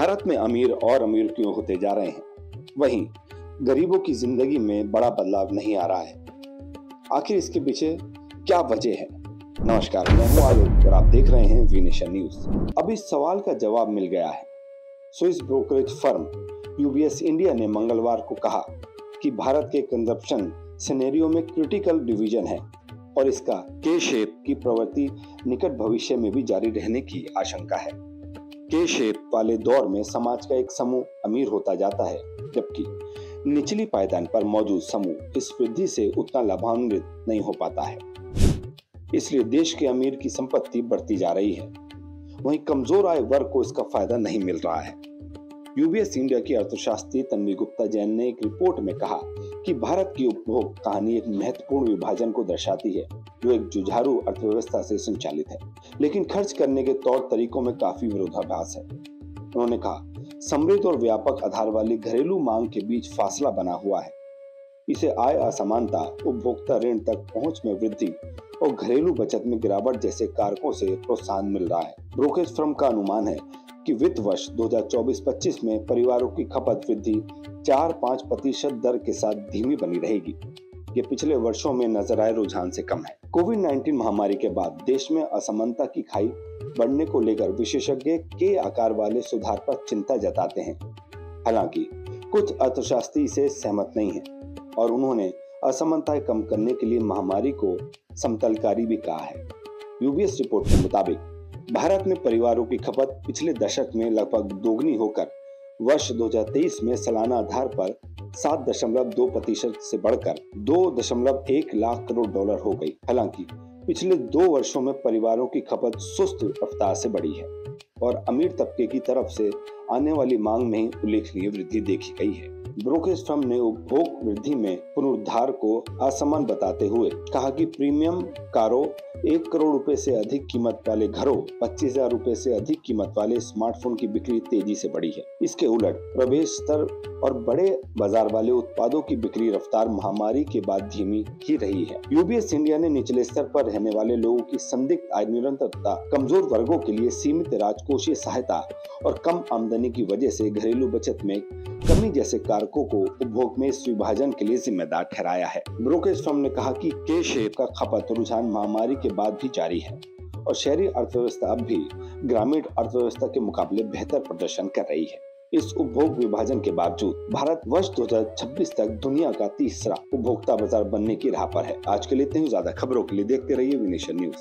भारत में अमीर और अमीर क्यों होते जा रहे हैं, वहीं गरीबों की जिंदगी में बड़ा बदलाव नहीं आ रहा है। आखिर इसके पीछे क्या वजह है? नमस्कार, मैं हूं आलोक और आप देख रहे हैं वी नेशन न्यूज। अब इस सवाल का जवाब मिल गया है। Swiss brokerage firm UBS India ने मंगलवार को कहा कि भारत के कंजप्शन सिनेरियो में क्रिटिकल डिवीजन है और इसका के शेप की प्रवृत्ति निकट भविष्य में भी जारी रहने की आशंका है। के शेप वाले दौर में समाज का एक समूह अमीर होता जाता है, जबकि निचली पायदान पर मौजूद समूह इस वृद्धि से उतना लाभान्वित नहीं हो पाता है। इसलिए देश के अमीर की संपत्ति बढ़ती जा रही है, वहीं कमजोर आय वर्ग को इसका फायदा नहीं मिल रहा है। यूबीएस इंडिया की अर्थशास्त्री तन्वी गुप्ता जैन ने एक रिपोर्ट में कहा कि भारत की उपभोग कहानी एक महत्वपूर्ण विभाजन को दर्शाती है, जो एक जुझारू अर्थव्यवस्था से संचालित है, लेकिन खर्च करने के तौर तरीकों में काफी विरोधाभास है। उन्होंने कहा, समृद्ध और व्यापक आधार वाली घरेलू मांग के बीच फासला बना हुआ है। इसे आय असमानता, उपभोक्ता ऋण तक पहुंच में वृद्धि और घरेलू बचत में गिरावट जैसे कारकों से प्रोत्साहन मिल रहा है। ब्रोकरेज फर्म का अनुमान है कि वित्त वर्ष 2024-25 में परिवारों की खपत वृद्धि 4-5% दर के साथ धीमी बनी रहेगी। ये पिछले वर्षों में नजर आए रुझान से कम है। कोविड-19 महामारी के बाद देश में असमानता की खाई बढ़ने को लेकर विशेषज्ञ के आकार वाले सुधार पर चिंता जताते हैं। हालांकि कुछ अर्थशास्त्री इसे सहमत नहीं है और उन्होंने असमानताएं कम करने के लिए महामारी को समतलकारी भी कहा है। यूबीएस रिपोर्ट के मुताबिक भारत में परिवारों की खपत पिछले दशक में लगभग दोगुनी होकर वर्ष 2023 में सालाना आधार पर 7.2% से बढ़कर 2.1 लाख करोड़ डॉलर हो गई। हालांकि पिछले 2 वर्षों में परिवारों की खपत सुस्त रफ्तार से बढ़ी है और अमीर तबके की तरफ से आने वाली मांग में उल्लेखनीय वृद्धि देखी गई है। ब्रोकरेज फर्म ने उपभोग वृद्धि में पुनरुद्धार को असमान बताते हुए कहा कि प्रीमियम कारों, 1 करोड़ रुपए से अधिक कीमत वाले घरों, 25,000 रुपए से अधिक कीमत वाले स्मार्टफोन की बिक्री तेजी से बढ़ी है। इसके उलट प्रवेश स्तर और बड़े बाजार वाले उत्पादों की बिक्री रफ्तार महामारी के बाद धीमी ही रही है। यूबीएस इंडिया ने निचले स्तर पर रहने वाले लोगों की संदिग्ध आय निरंतरता, कमजोर वर्गों के लिए सीमित राजकोषीय सहायता और कम आमदनी की वजह से घरेलू बचत में कमी जैसे कारकों को उपभोग में इस विभाजन के लिए जिम्मेदार ठहराया है। ब्रोकरेज फर्म ने कहा कि के शेप का खपत रुझान महामारी के बाद भी जारी है और शहरी अर्थव्यवस्था अब भी ग्रामीण अर्थव्यवस्था के मुकाबले बेहतर प्रदर्शन कर रही है। इस उपभोग विभाजन के बावजूद भारत वर्ष 2026 तक दुनिया का तीसरा उपभोक्ता बाजार बनने की राह पर है। आज के लिए इतनी ज्यादा खबरों के लिए देखते रहिए वी नेशन न्यूज।